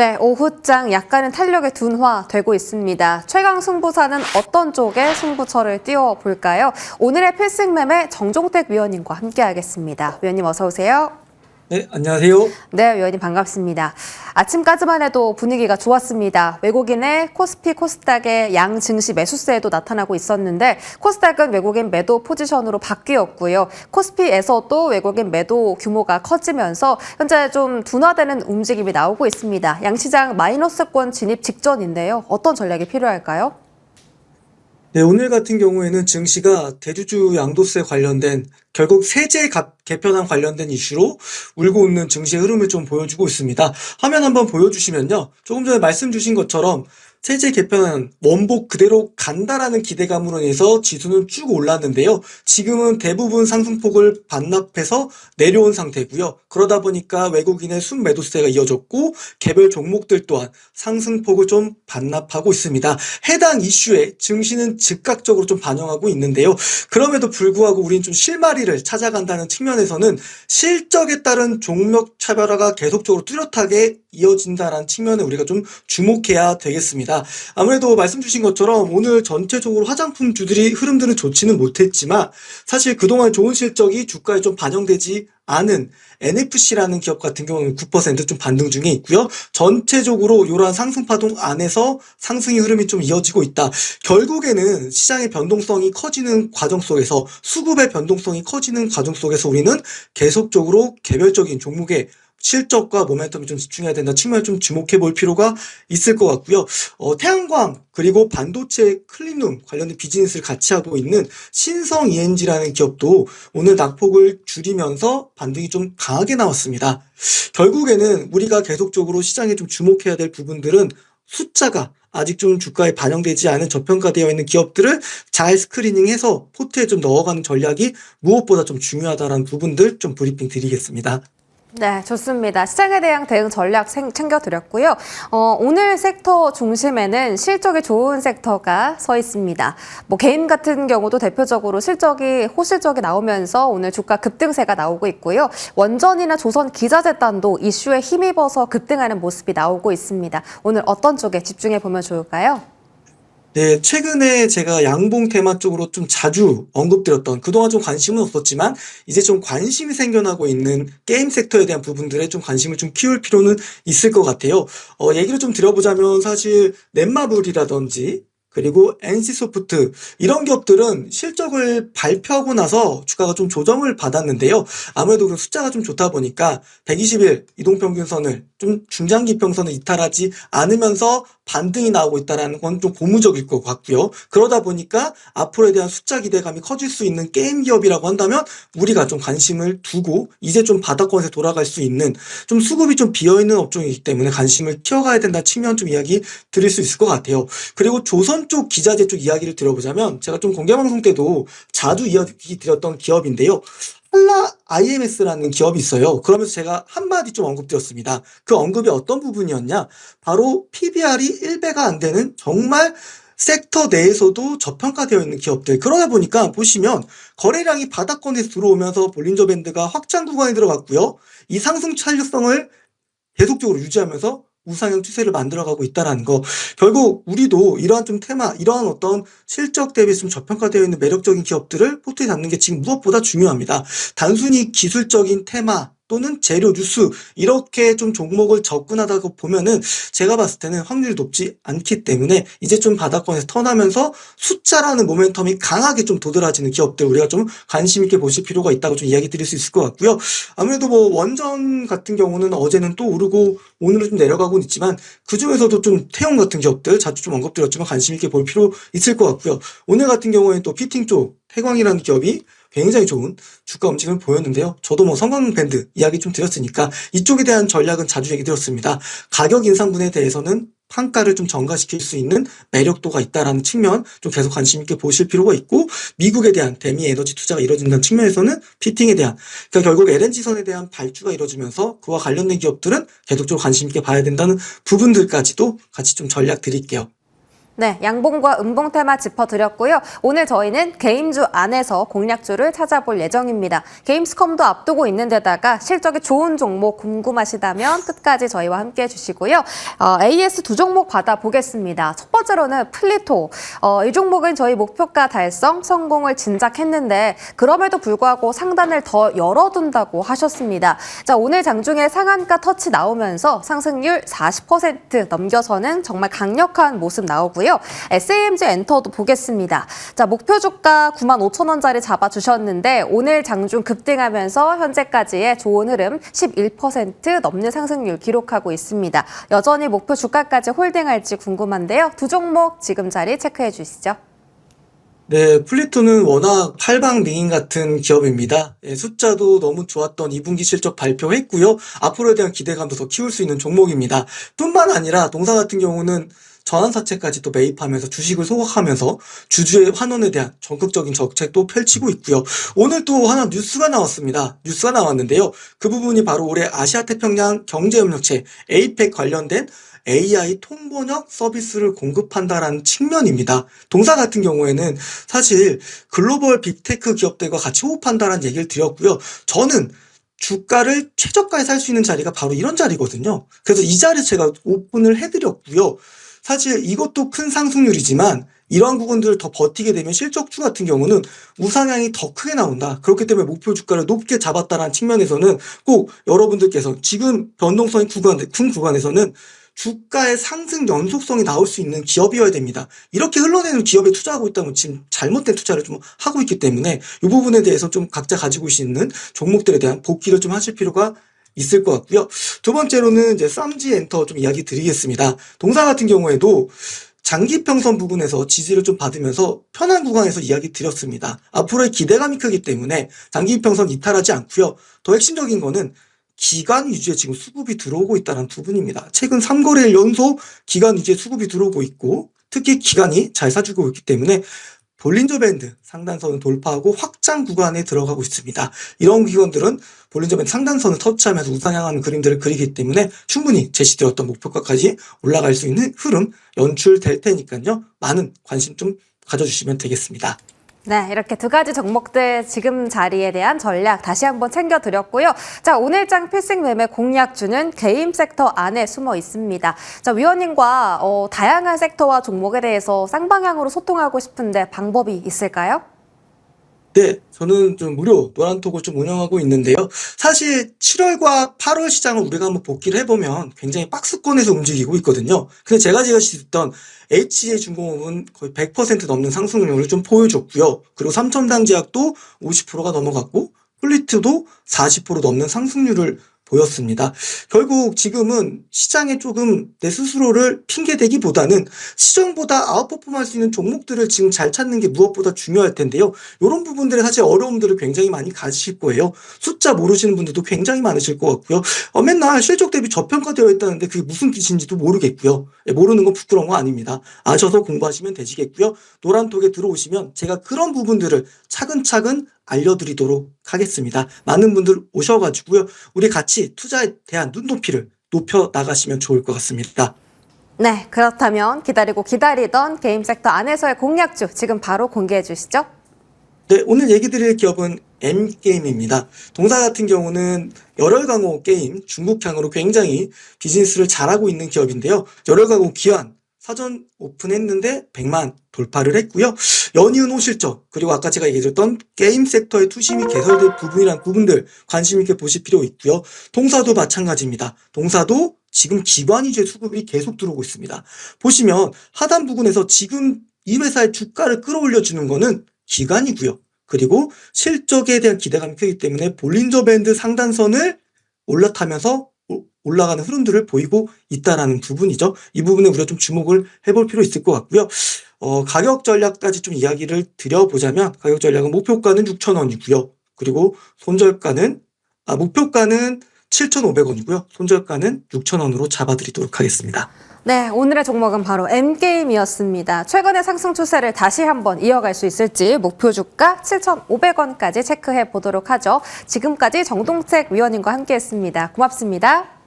네, 오후장 약간은 탄력의 둔화되고 있습니다. 최강 승부사는 어떤 쪽에 승부처를 띄워볼까요? 오늘의 필승 매매 정종택 위원님과 함께하겠습니다. 위원님 어서 오세요. 네, 안녕하세요. 네, 위원님 반갑습니다. 아침까지만 해도 분위기가 좋았습니다. 외국인의 코스피, 코스닥의 양 증시 매수세도 나타나고 있었는데 코스닥은 외국인 매도 포지션으로 바뀌었고요. 코스피에서도 외국인 매도 규모가 커지면서 현재 좀 둔화되는 움직임이 나오고 있습니다. 양시장 마이너스권 진입 직전인데요. 어떤 전략이 필요할까요? 네, 오늘 같은 경우에는 증시가 대주주 양도세 관련된 결국 세제 개편안 관련된 이슈로 울고 웃는 증시의 흐름을 좀 보여주고 있습니다. 화면 한번 보여주시면요. 조금 전에 말씀 주신 것처럼 세제 개편안 원복 그대로 간다라는 기대감으로 인해서 지수는 쭉 올랐는데요. 지금은 대부분 상승폭을 반납해서 내려온 상태고요. 그러다 보니까 외국인의 순매도세가 이어졌고 개별 종목들 또한 상승폭을 좀 반납하고 있습니다. 해당 이슈에 증시는 즉각적으로 좀 반영하고 있는데요. 그럼에도 불구하고 우리는 좀 실마리를 찾아간다는 측면에서는 실적에 따른 종목 차별화가 계속적으로 뚜렷하게 이어진다는 측면에 우리가 좀 주목해야 되겠습니다. 아무래도 말씀 주신 것처럼 오늘 전체적으로 화장품주들이 흐름들은 좋지는 못했지만 사실 그동안 좋은 실적이 주가에 좀 반영되지 않은 NFC라는 기업 같은 경우는 9% 반등 중에 있고요. 전체적으로 이러한 상승 파동 안에서 상승의 흐름이 좀 이어지고 있다. 결국에는 시장의 변동성이 커지는 과정 속에서 수급의 변동성이 커지는 과정 속에서 우리는 계속적으로 개별적인 종목의 실적과 모멘텀이 좀 집중해야 된다 측면을 좀 주목해 볼 필요가 있을 것 같고요. 태양광 그리고 반도체 클린룸 관련된 비즈니스를 같이 하고 있는 신성 ENG라는 기업도 오늘 낙폭을 줄이면서 반등이 좀 강하게 나왔습니다. 결국에는 우리가 계속적으로 시장에 좀 주목해야 될 부분들은 숫자가 아직 좀 주가에 반영되지 않은 저평가되어 있는 기업들을 잘 스크리닝해서 포트에 좀 넣어가는 전략이 무엇보다 좀 중요하다는 부분들 좀 브리핑 드리겠습니다. 네, 좋습니다. 시장에 대한 대응 전략 챙겨드렸고요. 오늘 섹터 중심에는 실적이 좋은 섹터가 서 있습니다. 개인 같은 경우도 대표적으로 실적이 호실적이 나오면서 오늘 주가 급등세가 나오고 있고요. 원전이나 조선 기자재단도 이슈에 힘입어서 급등하는 모습이 나오고 있습니다. 오늘 어떤 쪽에 집중해 보면 좋을까요? 네, 최근에 제가 양봉 테마 쪽으로 좀 자주 언급드렸던 그동안 좀 관심은 없었지만 이제 좀 관심이 생겨나고 있는 게임 섹터에 대한 부분들에 좀 관심을 좀 키울 필요는 있을 것 같아요. 얘기를 좀 드려보자면 사실 넷마블이라든지 그리고 NC소프트 이런 기업들은 실적을 발표하고 나서 주가가 좀 조정을 받았는데요. 아무래도 그 숫자가 좀 좋다 보니까 120일 이동평균선을 좀 중장기평선을 이탈하지 않으면서 반등이 나오고 있다는 건 좀 고무적일 것 같고요. 그러다 보니까 앞으로에 대한 숫자 기대감이 커질 수 있는 게임 기업이라고 한다면 우리가 좀 관심을 두고 이제 좀 바닥권에서 돌아갈 수 있는 좀 수급이 좀 비어있는 업종이기 때문에 관심을 키워가야 된다는 측면 좀 이야기 드릴 수 있을 것 같아요. 그리고 조선 쪽 기자재 쪽 이야기를 드려보자면 제가 좀 공개방송 때도 자주 이야기 드렸던 기업인데요. 한라 IMS라는 기업이 있어요. 그러면서 제가 한마디 좀 언급드렸습니다. 그 언급이 어떤 부분이었냐? 바로 PBR이 1배가 안 되는 정말 섹터 내에서도 저평가되어 있는 기업들. 그러다 보니까 보시면 거래량이 바닥권에 들어오면서 볼린저 밴드가 확장 구간에 들어갔고요. 이 상승 탄력성을 계속적으로 유지하면서 우상향 추세를 만들어가고 있다는 거. 결국 우리도 이러한 좀 테마, 이러한 어떤 실적 대비 좀 저평가되어 있는 매력적인 기업들을 포트에 담는 게 지금 무엇보다 중요합니다. 단순히 기술적인 테마 또는 재료 뉴스 이렇게 좀 종목을 접근하다고 보면은 제가 봤을 때는 확률이 높지 않기 때문에 이제 좀 바닥권에서 턴하면서 숫자라는 모멘텀이 강하게 좀 도드라지는 기업들 우리가 좀 관심 있게 보실 필요가 있다고 좀 이야기 드릴 수 있을 것 같고요. 아무래도 원전 같은 경우는 어제는 또 오르고 오늘은 좀 내려가고는 있지만 그중에서도 좀 태용 같은 기업들 자주 좀 언급드렸지만 관심 있게 볼 필요 있을 것 같고요. 오늘 같은 경우에는 또 피팅 쪽 태광이라는 기업이 굉장히 좋은 주가 움직임을 보였는데요. 저도 성광밴드 이야기 좀 드렸으니까 이쪽에 대한 전략은 자주 얘기 드렸습니다. 가격 인상분에 대해서는 판가를 좀 전가시킬 수 있는 매력도가 있다라는 측면 좀 계속 관심 있게 보실 필요가 있고 미국에 대한 대미 에너지 투자가 이루어진다는 측면에서는 피팅에 대한 그러니까 결국 LNG선에 대한 발주가 이루어지면서 그와 관련된 기업들은 계속적으로 관심 있게 봐야 된다는 부분들까지도 같이 좀 전략 드릴게요. 네, 양봉과 음봉 테마 짚어드렸고요. 오늘 저희는 게임주 안에서 공략주를 찾아볼 예정입니다. 게임스컴도 앞두고 있는 데다가 실적이 좋은 종목 궁금하시다면 끝까지 저희와 함께 해주시고요. AS 두 종목 받아보겠습니다. 첫 번째로는 플리토. 이 종목은 저희 목표가 달성 성공을 진작했는데 그럼에도 불구하고 상단을 더 열어둔다고 하셨습니다. 자, 오늘 장중에 상한가 터치 나오면서 상승률 40% 넘겨서는 정말 강력한 모습 나오고요. SAMG 엔터도 보겠습니다. 자, 목표 주가 95,000원짜리 잡아주셨는데 오늘 장중 급등하면서 현재까지의 좋은 흐름 11% 넘는 상승률 기록하고 있습니다. 여전히 목표 주가까지 홀딩할지 궁금한데요. 두 종목 지금 자리 체크해 주시죠. 네, 플리토는 워낙 팔방미인 같은 기업입니다. 예, 숫자도 너무 좋았던 2분기 실적 발표했고요. 앞으로에 대한 기대감도 더 키울 수 있는 종목입니다. 뿐만 아니라 동사 같은 경우는 전환사채까지 또 매입하면서 주식을 소각하면서 주주의 환원에 대한 적극적인 정책도 펼치고 있고요. 오늘 또 하나 뉴스가 나왔습니다. 뉴스가 나왔는데요. 그 부분이 바로 올해 아시아태평양 경제협력체 APEC 관련된 AI 통번역 서비스를 공급한다라는 측면입니다. 동사 같은 경우에는 사실 글로벌 빅테크 기업들과 같이 호흡한다라는 얘기를 드렸고요. 저는 주가를 최저가에 살 수 있는 자리가 바로 이런 자리거든요. 그래서 이 자리 제가 오픈을 해드렸고요. 사실 이것도 큰 상승률이지만 이러한 부분들을 더 버티게 되면 실적주 같은 경우는 우상향이 더 크게 나온다. 그렇기 때문에 목표 주가를 높게 잡았다는 측면에서는 꼭 여러분들께서 지금 변동성이 큰 구간에서는 주가의 상승 연속성이 나올 수 있는 기업이어야 됩니다. 이렇게 흘러내는 기업에 투자하고 있다면 지금 잘못된 투자를 좀 하고 있기 때문에 이 부분에 대해서 좀 각자 가지고 있는 종목들에 대한 복귀를 좀 하실 필요가 있을 것 같고요. 두 번째로는 이제 쌈지 엔터 좀 이야기 드리겠습니다. 동사 같은 경우에도 장기 평선 부분에서 지지를 좀 받으면서 편한 구간에서 이야기 드렸습니다. 앞으로의 기대감이 크기 때문에 장기 평선 이탈하지 않고요. 더 핵심적인 거는 기간 위주의 지금 수급이 들어오고 있다는 부분입니다. 최근 3거래일 연속 기간 위주의 수급이 들어오고 있고 특히 기간이 잘 사주고 있기 때문에 볼린저 밴드 상단선을 돌파하고 확장 구간에 들어가고 있습니다. 이런 기관들은 볼린저 밴드 상단선을 터치하면서 우상향하는 그림들을 그리기 때문에 충분히 제시되었던 목표가까지 올라갈 수 있는 흐름 연출될 테니까요. 많은 관심 좀 가져주시면 되겠습니다. 네, 이렇게 두 가지 종목들 지금 자리에 대한 전략 다시 한번 챙겨드렸고요. 자, 오늘장 필승 매매 공략주는 게임 섹터 안에 숨어 있습니다. 자, 위원님과 다양한 섹터와 종목에 대해서 쌍방향으로 소통하고 싶은데 방법이 있을까요? 네, 저는 좀 무료 노란톡을 좀 운영하고 있는데요. 사실 7월과 8월 시장을 우리가 한번 복기를 해보면 굉장히 박스권에서 움직이고 있거든요. 근데 제가 지금 HJ중공업은 거의 100% 넘는 상승률을 좀 보여줬고요. 그리고 삼천당제약도 50%가 넘어갔고 플리트도 40% 넘는 상승률을 보였습니다. 결국 지금은 시장에 조금 내 스스로를 핑계대기보다는 시장보다 아웃퍼폼할 수 있는 종목들을 지금 잘 찾는 게 무엇보다 중요할 텐데요. 이런 부분들에 사실 어려움들을 굉장히 많이 가지실 거예요. 숫자 모르시는 분들도 굉장히 많으실 것 같고요. 맨날 실적 대비 저평가되어 있다는데 그게 무슨 뜻인지도 모르겠고요. 모르는 건 부끄러운 거 아닙니다. 아셔서 공부하시면 되시겠고요. 노란톡에 들어오시면 제가 그런 부분들을 차근차근 알려드리도록 하겠습니다. 많은 분들 오셔가지고요. 우리 같이 투자에 대한 눈높이를 높여 나가시면 좋을 것 같습니다. 네, 그렇다면 기다리고 기다리던 게임 섹터 안에서의 공략주 지금 바로 공개해 주시죠. 네, 오늘 얘기 드릴 기업은 M게임입니다. 동사 같은 경우는 열혈강호 게임 중국향으로 굉장히 비즈니스를 잘하고 있는 기업인데요. 열혈강호 기한 사전 오픈했는데 100만 돌파를 했고요. 연이은 호실적 그리고 아까 제가 얘기했던 게임 섹터의 투심이 개설될 부분이란 부분들 관심 있게 보실 필요 있고요. 동사도 마찬가지입니다. 동사도 지금 기관 위주의 수급이 계속 들어오고 있습니다. 보시면 하단 부분에서 지금 이 회사의 주가를 끌어올려주는 거는 기관이고요. 그리고 실적에 대한 기대감이 크기 때문에 볼린저 밴드 상단선을 올라타면서 올라가는 흐름들을 보이고 있다라는 부분이죠. 이 부분에 우리가 좀 주목을 해볼 필요 있을 것 같고요. 가격 전략까지 좀 이야기를 드려보자면 가격 전략은 목표가는 6,000원이고요. 그리고 목표가는 7,500원이고요. 손절가는 6,000원으로 잡아드리도록 하겠습니다. 네, 오늘의 종목은 바로 M게임이었습니다. 최근의 상승 추세를 다시 한번 이어갈 수 있을지 목표 주가 7,500원까지 체크해 보도록 하죠. 지금까지 정동책 위원님과 함께했습니다. 고맙습니다.